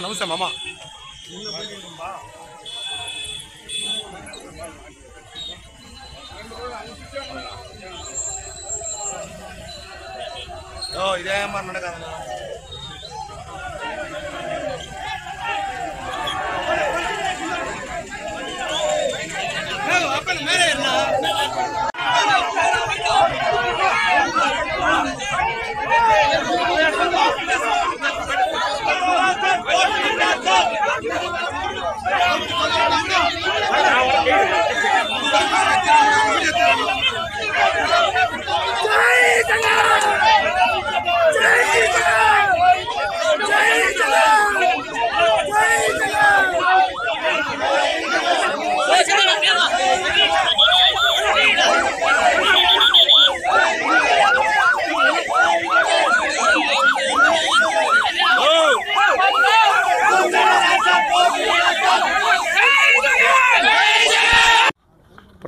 నమస్తే మామ. ఇదే అన్నాడు కదా.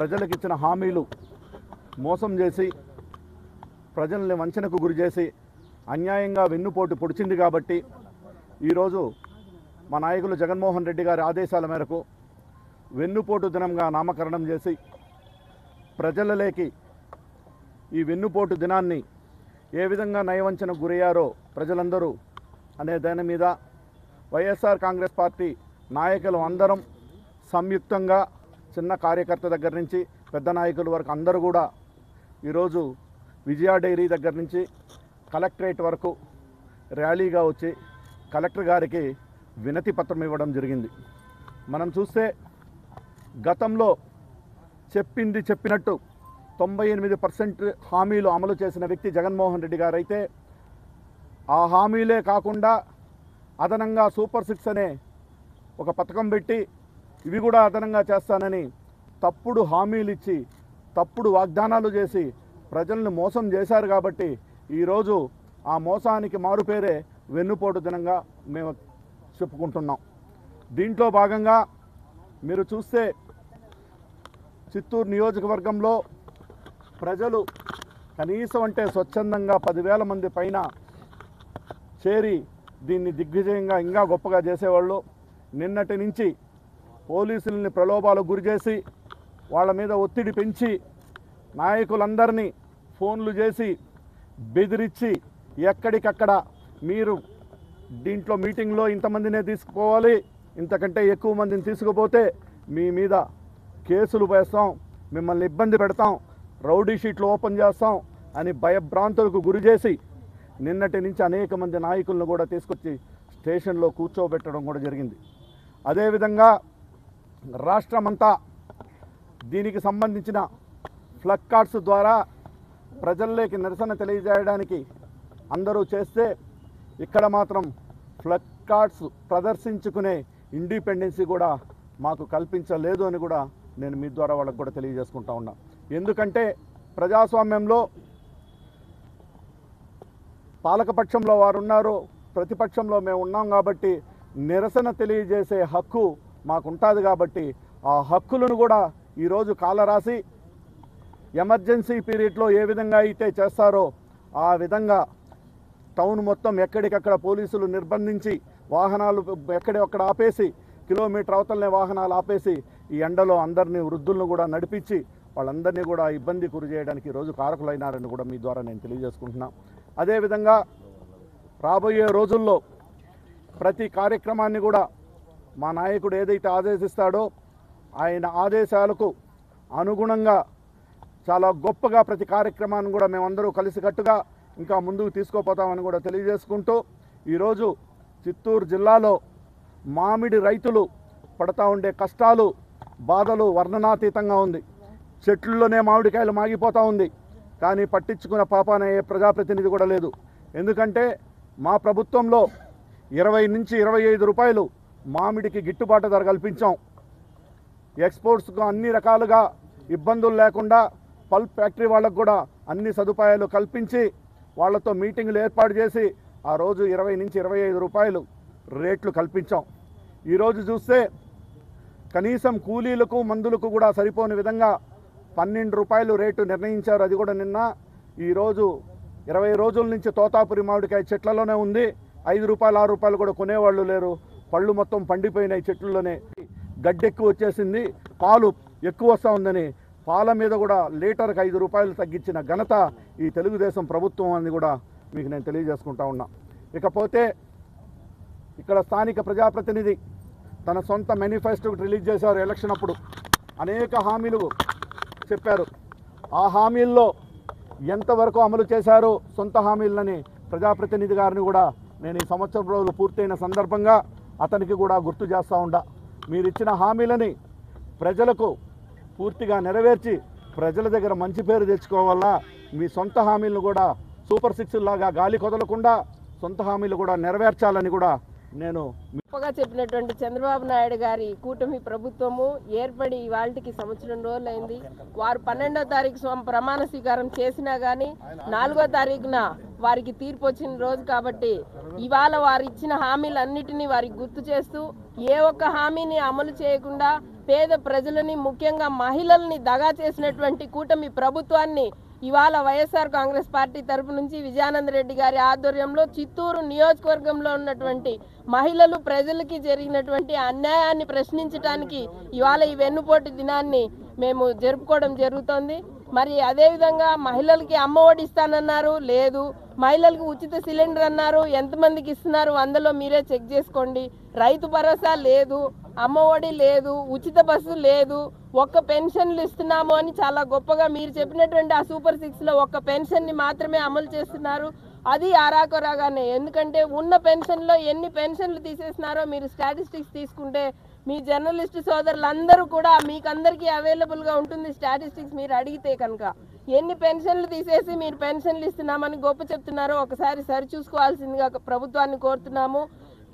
ప్రజలకు ఇచ్చిన హామీలు మోసం చేసి ప్రజల్ని వంచనకు గురి చేసి అన్యాయంగా వెన్నుపోటు పొడిచింది కాబట్టి ఈరోజు మా నాయకులు జగన్మోహన్ రెడ్డి గారి ఆదేశాల మేరకు వెన్నుపోటు దినంగా నామకరణం చేసి ప్రజలలోకి ఈ వెన్నుపోటు దినాన్ని ఏ విధంగా నయవంచనకు గురయ్యారో ప్రజలందరూ అనే దాని మీద వైఎస్ఆర్ కాంగ్రెస్ పార్టీ నాయకులు అందరం సంయుక్తంగా చిన్న కార్యకర్త దగ్గర నుంచి పెద్ద నాయకుల వరకు అందరూ కూడా ఈరోజు విజయ డైరీ దగ్గర నుంచి కలెక్టరేట్ వరకు ర్యాలీగా వచ్చి కలెక్టర్ గారికి వినతి పత్రం ఇవ్వడం జరిగింది. మనం చూస్తే గతంలో చెప్పింది చెప్పినట్టు 98% హామీలు అమలు చేసిన వ్యక్తి జగన్మోహన్ రెడ్డి గారు అయితే ఆ హామీలే కాకుండా అదనంగా సూపర్ 6 అనే ఒక పథకం పెట్టి ఇవి కూడా అదనంగా చేస్తానని తప్పుడు హామీలు ఇచ్చి తప్పుడు వాగ్దానాలు చేసి ప్రజలను మోసం చేశారు కాబట్టి ఈరోజు ఆ మోసానికి మారుపేరే వెన్నుపోటు దినంగా మేము చెప్పుకుంటున్నాం. దీంట్లో భాగంగా మీరు చూస్తే చిత్తూరు నియోజకవర్గంలో ప్రజలు కనీసం అంటే స్వచ్ఛందంగా 10,000 మంది పైన చేరి దీన్ని దిగ్విజయంగా ఇంకా గొప్పగా చేసేవాళ్ళు. నిన్నటి నుంచి పోలీసుల్ని ప్రలోభాలకు గురి చేసి వాళ్ళ మీద ఒత్తిడి పెంచి నాయకులందరినీ ఫోన్లు చేసి బెదిరించి ఎక్కడికక్కడ మీరు దీంట్లో మీటింగ్లో ఇంతమందినే తీసుకుపోవాలి, ఇంతకంటే ఎక్కువ మందిని తీసుకుపోతే మీ మీద కేసులు వేస్తాం, మిమ్మల్ని ఇబ్బంది పెడతాం, రౌడీ షీట్లు ఓపెన్ చేస్తాం అని భయభ్రాంతులకు గురి చేసి నిన్నటి నుంచి అనేక మంది నాయకులను కూడా తీసుకొచ్చి స్టేషన్లో కూర్చోబెట్టడం కూడా జరిగింది. అదేవిధంగా రాష్ట్రమంతా దీనికి సంబంధించిన ఫ్లగ్ కార్డ్స్ ద్వారా ప్రజల్లోకి నిరసన తెలియజేయడానికి అందరూ చేస్తే ఇక్కడ మాత్రం ఫ్లగ్ కార్డ్స్ ప్రదర్శించుకునే ఇండిపెండెన్సీ కూడా మాకు కల్పించలేదు అని కూడా నేను మీ ద్వారా వాళ్ళకు కూడా తెలియజేసుకుంటా ఉన్నా. ఎందుకంటే ప్రజాస్వామ్యంలో పాలకపక్షంలో వారు ఉన్నారు, ప్రతిపక్షంలో మేము ఉన్నాం కాబట్టి నిరసన తెలియజేసే హక్కు మాకుంటుంది కాబట్టి ఆ హక్కులను కూడా ఈరోజు కాలరాసి ఎమర్జెన్సీ పీరియడ్లో ఏ విధంగా అయితే చేస్తారో ఆ విధంగా టౌన్ మొత్తం ఎక్కడికక్కడ పోలీసులు నిర్బంధించి వాహనాలు ఎక్కడెక్కడ ఆపేసి కిలోమీటర్ అవతలనే వాహనాలు ఆపేసి ఈ ఎండలో అందరినీ వృద్ధులను కూడా నడిపించి వాళ్ళందరినీ కూడా ఇబ్బంది గురి చేయడానికి ఈరోజు కారకులైనారని కూడా మీ ద్వారా నేను తెలియజేసుకుంటున్నాను. అదేవిధంగా రాబోయే రోజుల్లో ప్రతి కార్యక్రమాన్ని కూడా మా నాయకుడు ఏదైతే ఆదేశిస్తాడో ఆయన ఆదేశాలకు అనుగుణంగా చాలా గొప్పగా ప్రతి కార్యక్రమాన్ని కూడా మేమందరూ కలిసికట్టుగా ఇంకా ముందుకు తీసుకుపోతామని కూడా తెలియజేసుకుంటూ ఈరోజు చిత్తూరు జిల్లాలో మామిడి రైతులు పడతా ఉండే కష్టాలు బాధలు వర్ణనాతీతంగా ఉంది. చెట్లలోనే మామిడికాయలు మాగిపోతూ ఉంది, కానీ పట్టించుకున్న పాపాన ఏ ప్రజాప్రతినిధి కూడా లేదు. ఎందుకంటే మా ప్రభుత్వంలో 20 నుంచి 25 రూపాయలు మామిడికి గిట్టుబాటు ధర కల్పించాం. ఎక్స్పోర్ట్స్కు అన్ని రకాలుగా ఇబ్బందులు లేకుండా పల్ప్ ఫ్యాక్టరీ వాళ్ళకు కూడా అన్ని సదుపాయాలు కల్పించి వాళ్ళతో మీటింగులు ఏర్పాటు చేసి ఆ రోజు 20 నుంచి 25 రూపాయలు రేట్లు కల్పించాం. ఈరోజు చూస్తే కనీసం కూలీలకు మందులకు కూడా సరిపోని విధంగా 12 రూపాయలు రేటు నిర్ణయించారు. అది కూడా నిన్న. ఈరోజు 20 రోజుల నుంచి తోతాపురి మామిడికాయ చెట్లలోనే ఉంది. 5 రూపాయలు 6 రూపాయలు కూడా కొనేవాళ్ళు లేరు. పళ్ళు మొత్తం పండిపోయినాయి, చెట్లలోనే గడ్డి ఎక్కువ వచ్చేసింది, పాలు ఎక్కువ వస్తూ ఉందని పాల మీద కూడా లీటర్కి 5 రూపాయలు తగ్గించిన ఘనత ఈ తెలుగుదేశం ప్రభుత్వం అని కూడా మీకు నేను తెలియజేసుకుంటా ఉన్నా. ఇకపోతే ఇక్కడ స్థానిక ప్రజాప్రతినిధి తన సొంత మేనిఫెస్టో రిలీజ్ చేశారు. ఎలక్షన్ అప్పుడు అనేక హామీలు చెప్పారు. ఆ హామీల్లో ఎంతవరకు అమలు చేశారో సొంత హామీలని ప్రజాప్రతినిధి గారిని కూడా నేను ఈ సంవత్సరం రోజులు పూర్తయిన సందర్భంగా అతనికి కూడా గుర్తు చేస్తూ ఉండా. మీరు ఇచ్చిన హామీలని ప్రజలకు పూర్తిగా నెరవేర్చి ప్రజల దగ్గర మంచి పేరు తెచ్చుకోవాలా. మీ సొంత హామీలను కూడా సూపర్ 6 లాగా గాలి కొదలకుండా సొంత హామీలు కూడా నెరవేర్చాలని కూడా నేను గొప్పగా చెప్పినటువంటి చంద్రబాబు నాయుడు గారి కూటమి ప్రభుత్వము ఏర్పడి ఇవాళకి సంవత్సరం రోజులైంది. వారు 12వ తారీఖు ప్రమాణ స్వీకారం చేసినా కానీ 4వ తారీఖున వారికి తీర్పు వచ్చిన రోజు కాబట్టి ఇవాళ వారు ఇచ్చిన హామీలన్నిటినీ వారికి గుర్తు చేస్తూ ఏ ఒక్క హామీని అమలు చేయకుండా పేద ప్రజలని ముఖ్యంగా మహిళల్ని దగా చేసినటువంటి కూటమి ప్రభుత్వాన్ని ఇవాళ వైఎస్ఆర్ కాంగ్రెస్ పార్టీ తరపు నుంచి విజయానంద రెడ్డి గారి ఆధ్వర్యంలో చిత్తూరు నియోజకవర్గంలో ఉన్నటువంటి మహిళలు ప్రజలకి జరిగినటువంటి అన్యాయాన్ని ప్రశ్నించడానికి ఇవాళ ఈ వెన్నుపోటు దినాన్ని మేము జరుపుకోవడం జరుగుతోంది. మరి అదేవిధంగా మహిళలకి అమ్మఒడి ఇస్తానన్నారు, లేదు. మహిళలకు ఉచిత సిలిండర్ అన్నారు, ఎంతమందికి ఇస్తున్నారు 100లో మీరే చెక్ చేసుకోండి. రైతు భరోసా లేదు, అమ్మఒడి లేదు, ఉచిత బస్సు లేదు, ఒక్క పెన్షన్లు ఇస్తున్నాము అని చాలా గొప్పగా మీరు చెప్పినటువంటి ఆ సూపర్ 6లో ఒక్క పెన్షన్ని మాత్రమే అమలు చేస్తున్నారు. అది ఆరాకొరాగానే. ఎందుకంటే ఉన్న పెన్షన్లో ఎన్ని పెన్షన్లు తీసేసినారో మీరు స్టాటిస్టిక్స్ తీసుకుంటే మీ జర్నలిస్ట్ సోదరులందరూ కూడా మీకందరికీ అవైలబుల్గా ఉంటుంది స్టాటిస్టిక్స్. మీరు అడిగితే కనుక ఎన్ని పెన్షన్లు తీసేసి మీరు పెన్షన్లు ఇస్తున్నామని గొప్ప చెప్తున్నారో ఒకసారి సరిచూసుకోవాల్సిందిగా ప్రభుత్వాన్ని కోరుతున్నాము.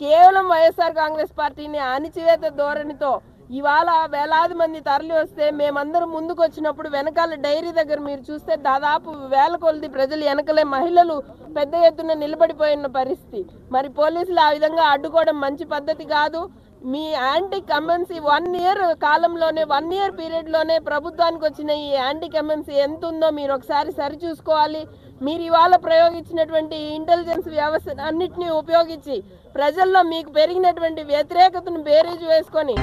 కేవలం వైఎస్ఆర్ కాంగ్రెస్ పార్టీని అణిచివేత ధోరణితో ఇవాళ వేలాది మంది తరలి వస్తే మేమందరం ముందుకు వచ్చినప్పుడు వెనకాల డైరీ దగ్గర మీరు చూస్తే దాదాపు వేల కొలది ప్రజలు వెనకలే మహిళలు పెద్ద ఎత్తున నిలబడిపోయిన పరిస్థితి. మరి పోలీసులు ఆ విధంగా అడ్డుకోవడం మంచి పద్ధతి కాదు. మీ యాంటీ కమెన్సీ 1 ఇయర్ కాలంలోనే 1 ఇయర్ పీరియడ్లోనే ప్రభుత్వానికి వచ్చిన ఈ యాంటీ కమెన్సీ ఎంత ఉందో మీరు ఒకసారి సరిచూసుకోవాలి. మీరు ఇవాళ ప్రయోగించినటువంటి ఇంటెలిజెన్స్ వ్యవస్థ అన్నిటినీ ఉపయోగించి ప్రజల్లో మీకు పెరిగినటువంటి వ్యతిరేకతను బేరీజు వేసుకొని